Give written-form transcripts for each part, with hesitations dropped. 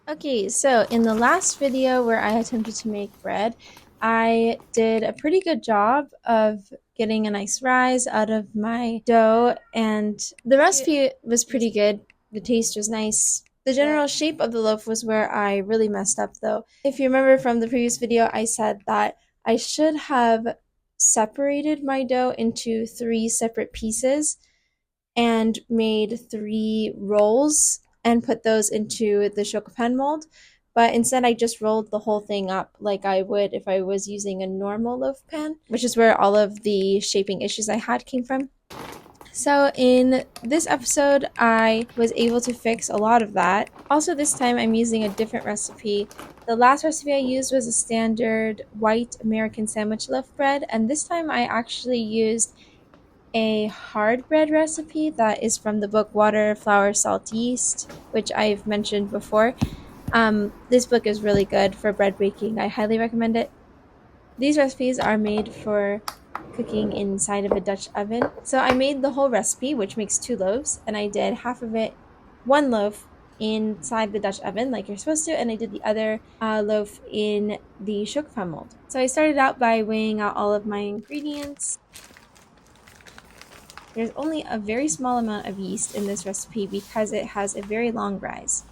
Okay, so in the last video where I attempted to make bread, I did a pretty good job of getting a nice rise out of my dough, and the recipe was pretty good. The taste was nice. The general shape of the loaf was where I really messed up though. If you remember from the previous video, I said that I should have separated my dough into 3 separate pieces and made 3 rolls and put those into the shokupan mold. But instead, I just rolled the whole thing up like I would if I was using a normal loaf pan, which is where all of the shaping issues I had came from. So in this episode, I was able to fix a lot of that. Also, this time I'm using a different recipe. The last recipe I used was a standard white American sandwich loaf bread, and this time I actually used a hard bread recipe that is from the book Water, Flour, Salt, Yeast, which I've mentioned before. This book is really good for bread baking. I highly recommend it. These recipes are made for cooking inside of a Dutch oven. So I made the whole recipe, which makes 2 loaves, and I did half of it, 1 loaf, inside the Dutch oven like you're supposed to, and I did the other loaf in the shokupan mold. So I started out by weighing out all of my ingredients. There's only a very small amount of yeast in this recipe because it has a very long rise.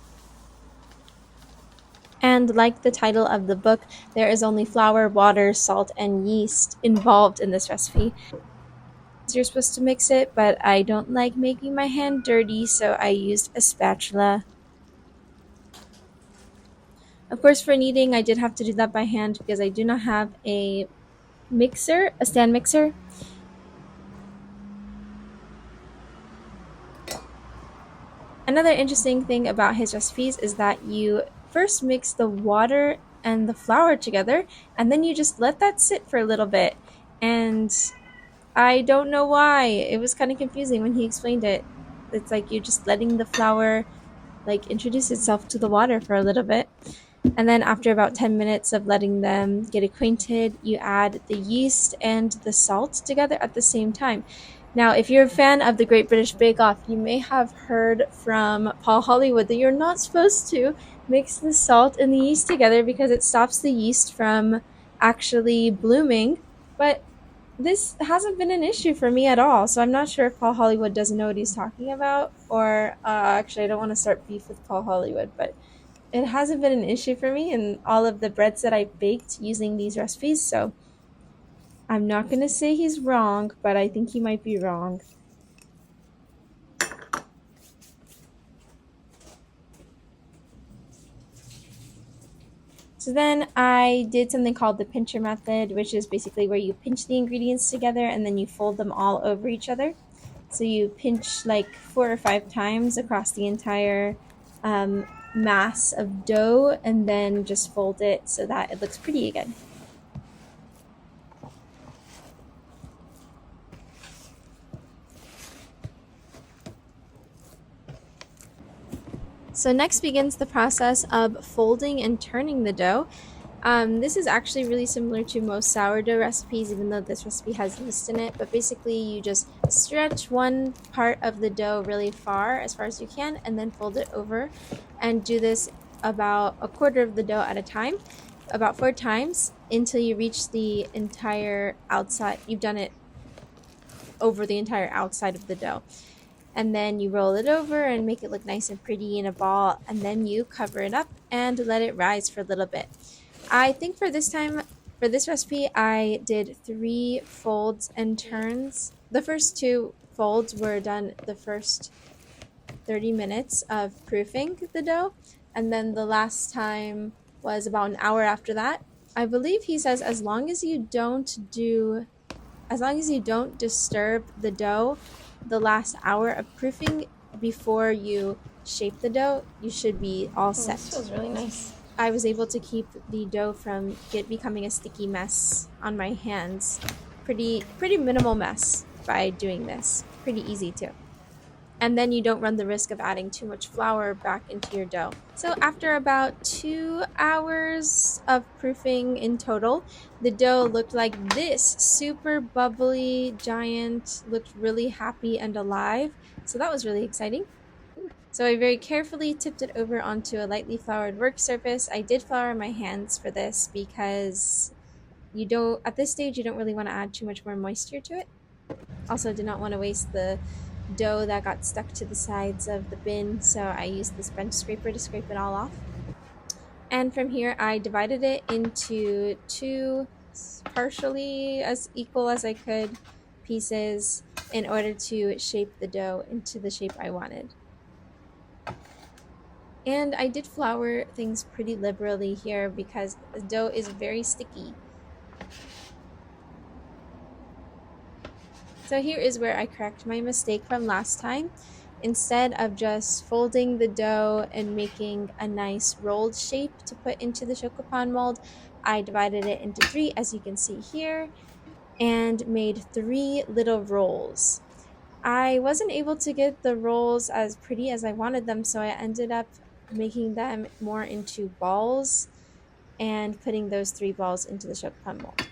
And like the title of the book, there is only flour, water, salt, and yeast involved in this recipe. You're supposed to mix it, but I don't like making my hand dirty, so I used a spatula. Of course, for kneading, I did have to do that by hand because I do not have a mixer, a stand mixer. Another interesting thing about his recipes is that you first mix the water and the flour together, and then you just let that sit for a little bit. And I don't know why. It was kind of confusing when he explained it. It's like you're just letting the flour introduce itself to the water for a little bit. And then after about 10 minutes of letting them get acquainted, you add the yeast and the salt together at the same time. Now, if you're a fan of the Great British Bake Off, you may have heard from Paul Hollywood that you're not supposed to mix the salt and the yeast together because it stops the yeast from actually blooming. But this hasn't been an issue for me at all, so I'm not sure if Paul Hollywood doesn't know what he's talking about, or actually, I don't want to start beef with Paul Hollywood, but it hasn't been an issue for me in all of the breads that I've baked using these recipes, so I'm not going to say he's wrong, but I think he might be wrong. So then I did something called the pincher method, which is basically where you pinch the ingredients together and then you fold them all over each other. So you pinch like 4 or 5 times across the entire mass of dough and then just fold it so that it looks pretty again. So next begins the process of folding and turning the dough. This is actually really similar to most sourdough recipes, even though this recipe has yeast in it. But basically, you just stretch one part of the dough really far, as far as you can, and then fold it over. And do this about a quarter of the dough at a time, about 4 times, until you reach the entire outside. You've done it over the entire outside of the dough. And then you roll it over and make it look nice and pretty in a ball, and then you cover it up and let it rise for a little bit. I think for this recipe, I did 3 folds and turns. The first 2 folds were done the first 30 minutes of proofing the dough, and then the last time was about an hour after that. I believe he says as long as you don't disturb the dough the last hour of proofing before you shape the dough, you should be all set. This feels really nice. I was able to keep the dough from becoming a sticky mess on my hands. Pretty minimal mess by doing this. Pretty easy too. And then you don't run the risk of adding too much flour back into your dough. So after about 2 hours of proofing in total, the dough looked like this. Super bubbly, giant, looked really happy and alive. So that was really exciting. So I very carefully tipped it over onto a lightly floured work surface. I did flour my hands for this because at this stage you don't really want to add too much more moisture to it. Also did not want to waste the dough that got stuck to the sides of the bin, so I used this bench scraper to scrape it all off. And from here I divided it into two partially as equal as I could pieces in order to shape the dough into the shape I wanted. And I did flour things pretty liberally here because the dough is very sticky. So here is where I correct my mistake from last time. Instead of just folding the dough and making a nice rolled shape to put into the shokupan mold, I divided it into three, as you can see here, and made 3 little rolls. I wasn't able to get the rolls as pretty as I wanted them, so I ended up making them more into balls and putting those 3 balls into the shokupan mold.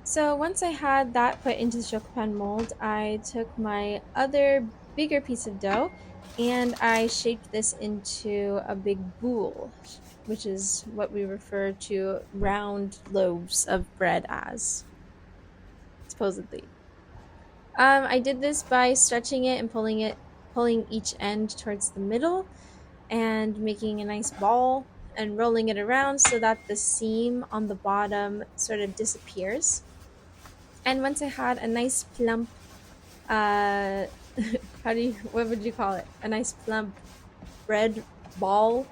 So once I had that put into the shokupan mold, I took my other bigger piece of dough and I shaped this into a big boule, which is what we refer to round loaves of bread as, supposedly. I did this by stretching it and pulling each end towards the middle and making a nice ball and rolling it around so that the seam on the bottom sort of disappears. And once I had a nice plump, what would you call it? A nice plump bread ball,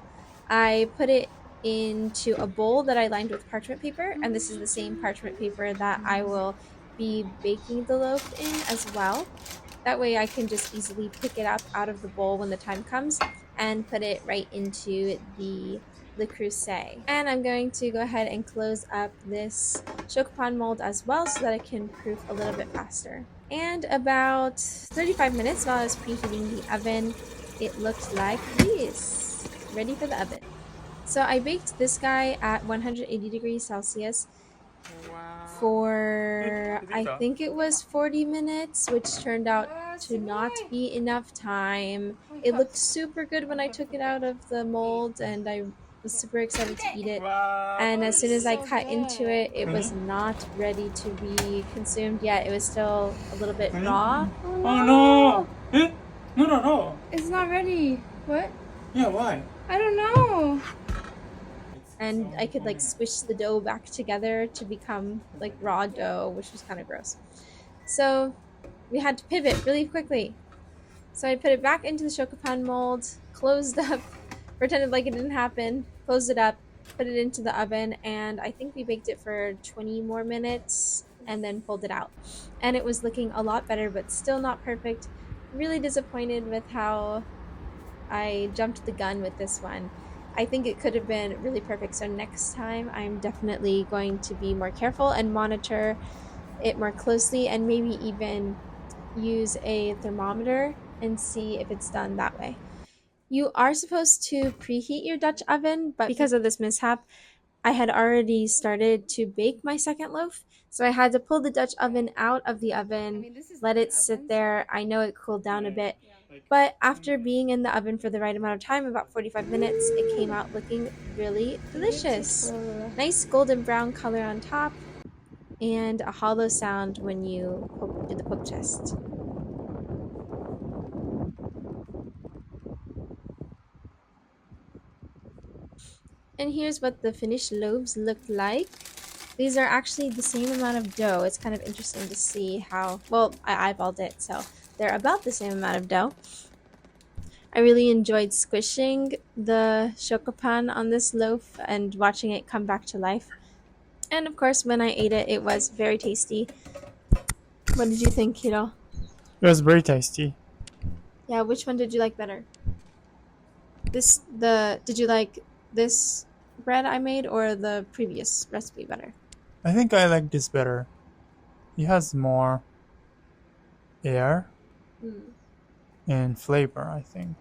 I put it into a bowl that I lined with parchment paper, and this is the same parchment paper that I will be baking the loaf in as well. That way I can just easily pick it up out of the bowl when the time comes and put it right into the Le Creuset. And I'm going to go ahead and close up this shokupan mold as well so that it can proof a little bit faster. And about 35 minutes while I was preheating the oven, it looked like this, ready for the oven. So I baked this guy at 180 degrees Celsius for, I think it was 40 minutes, which turned out to not be enough time. It looked super good when I took it out of the mold, and I was super excited to eat it. And as soon as I cut into it, it was not ready to be consumed yet. It was still a little bit raw. Oh no! Eh? Not at all. It's not ready. What? Yeah, why? I don't know. And I could like squish the dough back together to become like raw dough, which was kind of gross. So we had to pivot really quickly. So I put it back into the shokupan mold, closed up, pretended like it didn't happen, closed it up, put it into the oven, and I think we baked it for 20 more minutes and then pulled it out. And it was looking a lot better, but still not perfect. Really disappointed with how I jumped the gun with this one. I think it could have been really perfect, so next time I'm definitely going to be more careful and monitor it more closely and maybe even use a thermometer and see if it's done that way. You are supposed to preheat your Dutch oven, but because of this mishap, I had already started to bake my second loaf, so I had to pull the Dutch oven out of the oven, let it sit there. I know it cooled down a bit, but after being in the oven for the right amount of time, about 45 minutes, it came out looking really delicious. Nice golden brown color on top, and a hollow sound when you do the poke test. And here's what the finished loaves looked like. These are actually the same amount of dough. It's kind of interesting to see how, well, I eyeballed it, so they're about the same amount of dough. I really enjoyed squishing the shokupan on this loaf and watching it come back to life. And of course, when I ate it, it was very tasty. What did you think, Hiro? It was very tasty. Yeah, which one did you like better? Did you like this bread I made or the previous recipe better? I think I like this better. It has more air and flavor, I think.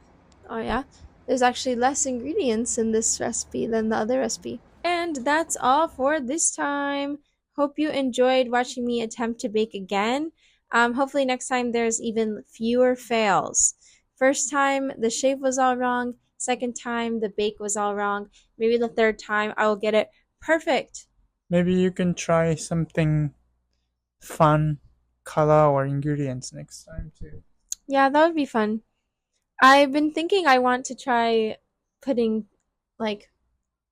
Oh yeah? There's actually less ingredients in this recipe than the other recipe. And that's all for this time. Hope you enjoyed watching me attempt to bake again. Hopefully next time there's even fewer fails. First time, the shape was all wrong. Second time, the bake was all wrong. Maybe the third time, I will get it perfect. Maybe you can try something fun, color or ingredients next time too. Yeah, that would be fun. I've been thinking I want to try putting like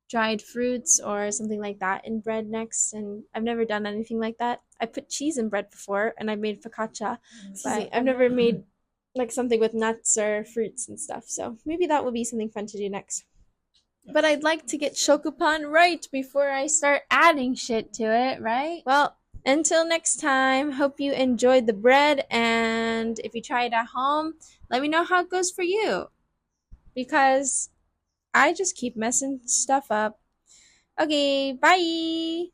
dried fruits or something like that in bread next, and I've never done anything like that. I put cheese in bread before and I made focaccia, but I've never made like something with nuts or fruits and stuff, so maybe that will be something fun to do next. But I'd like to get shokupan right before I start adding shit to it, right? Well, until next time, hope you enjoyed the bread, and if you try it at home, let me know how it goes for you, because I just keep messing stuff up. Okay, bye!